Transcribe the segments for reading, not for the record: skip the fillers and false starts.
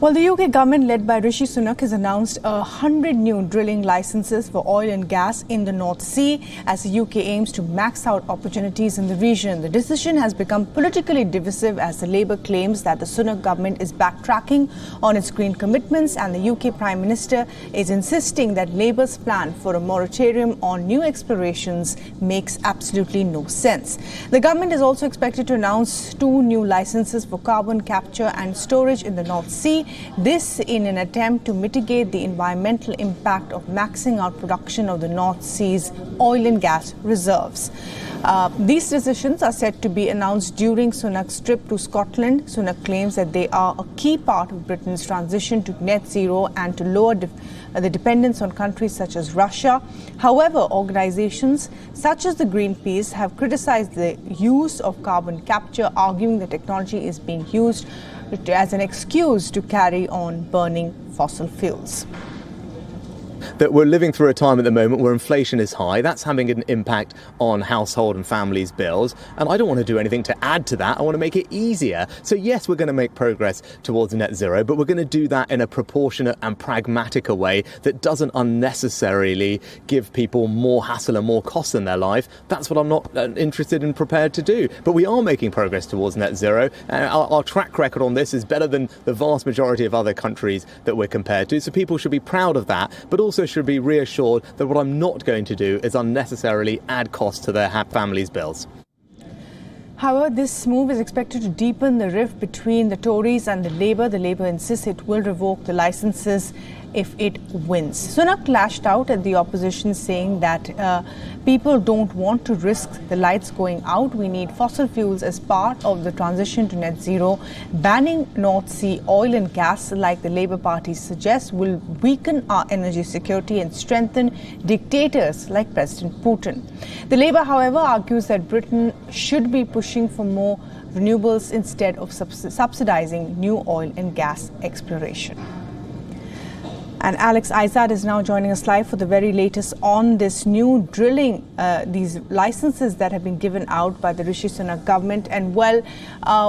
Well, the UK government, led by Rishi Sunak, has announced 100 new drilling licenses for oil and gas in the North Sea as the UK aims to max out opportunities in the region. The decision has become politically divisive as the Labour claims that the Sunak government is backtracking on its green commitments, and the UK Prime Minister is insisting that Labour's plan for a moratorium on new explorations makes absolutely no sense. The government is also expected to announce 2 new licenses for carbon capture and storage in the North Sea. This in an attempt to mitigate the environmental impact of maxing out production of the North Sea's oil and gas reserves. These decisions are set to be announced during Sunak's trip to Scotland. Sunak claims that they are a key part of Britain's transition to net zero and to lower the dependence on countries such as Russia. However, organizations such as the Greenpeace have criticized the use of carbon capture, arguing the technology is being used as an excuse to carry on burning fossil fuels. That we're living through a time at the moment where inflation is high. That's having an impact on household and families' bills. And I don't want to do anything to add to that. I want to make it easier. So yes, we're going to make progress towards net zero, but we're going to do that in a proportionate and pragmatic way that doesn't unnecessarily give people more hassle and more costs in their life. That's what I'm not interested and prepared to do. But we are making progress towards net zero. Our track record on this is better than the vast majority of other countries that we're compared to. So people should be proud of that, but also should be reassured that what I'm not going to do is unnecessarily add costs to their families' bills. However, this move is expected to deepen the rift between the Tories and the Labour. The Labour insists it will revoke the licences if it wins. Sunak lashed out at the opposition, saying that people don't want to risk the lights going out. We need fossil fuels as part of the transition to net zero. Banning North Sea oil and gas, like the Labour Party suggests, will weaken our energy security and strengthen dictators like President Putin. The Labour, however, argues that Britain should be pushing for more renewables instead of subsidizing new oil and gas exploration. And Alex Izad is now joining us live for the very latest on this new drilling, these licenses that have been given out by the Rishi Sunak government. And well,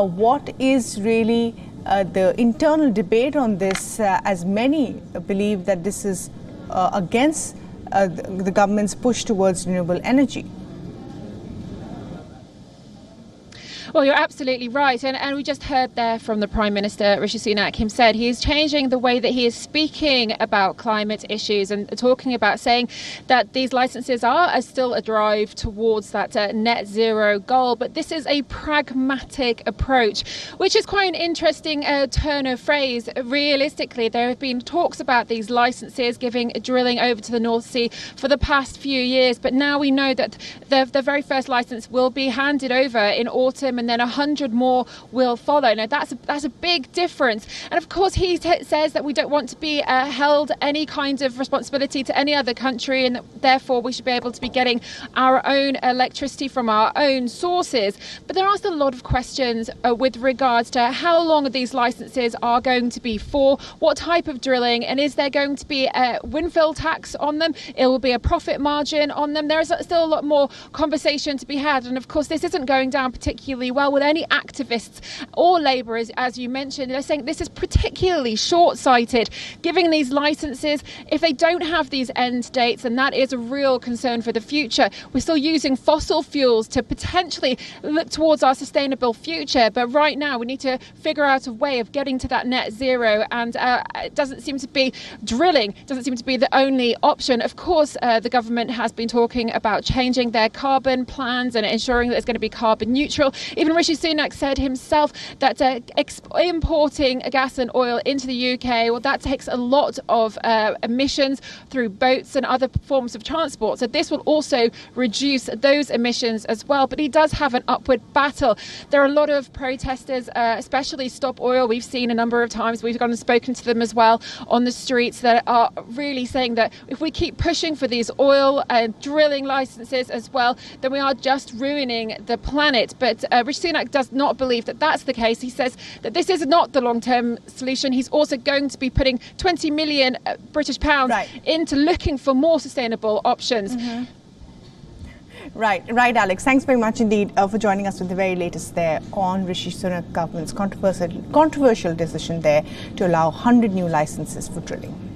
what is really the internal debate on this, as many believe that this is against the government's push towards renewable energy? Well, you're absolutely right. And we just heard there from the Prime Minister, Rishi Sunak, him said he is changing the way that he is speaking about climate issues and talking about saying that these licenses are still a drive towards that net zero goal. But this is a pragmatic approach, which is quite an interesting turn of phrase. Realistically, there have been talks about these licenses giving drilling over to the North Sea for the past few years. But now we know that the very first licence will be handed over in autumn, and then 100 more will follow. Now, that's a big difference. And of course, he says that we don't want to be held any kind of responsibility to any other country, and that therefore we should be able to be getting our own electricity from our own sources. But there are still a lot of questions with regards to how long these licenses are going to be for, what type of drilling, and is there going to be a windfall tax on them? It will be a profit margin on them. There is still a lot more conversation to be had. And of course, this isn't going down particularly well with any activists or labourers, as you mentioned. They're saying this is particularly short-sighted, giving these licences if they don't have these end dates, and that is a real concern for the future. We're still using fossil fuels to potentially look towards our sustainable future, but right now we need to figure out a way of getting to that net zero, and it doesn't seem to be drilling, doesn't seem to be the only option. Of course, the government has been talking about changing their carbon plans and ensuring that it's going to be carbon neutral. Even Rishi Sunak said himself that importing gas and oil into the UK, well, that takes a lot of emissions through boats and other forms of transport. So this will also reduce those emissions as well. But he does have an upward battle. There are a lot of protesters, especially Stop Oil. We've seen a number of times, we've gone and spoken to them as well on the streets, that are really saying that if we keep pushing for these oil and drilling licenses as well, then we are just ruining the planet. But Rishi Sunak does not believe that that's the case. He says that this is not the long-term solution. He's also going to be putting 20 million British pounds into looking for more sustainable options. Right, Alex. Thanks very much indeed for joining us with the very latest there on Rishi Sunak government's controversial decision there to allow 100 new licenses for drilling.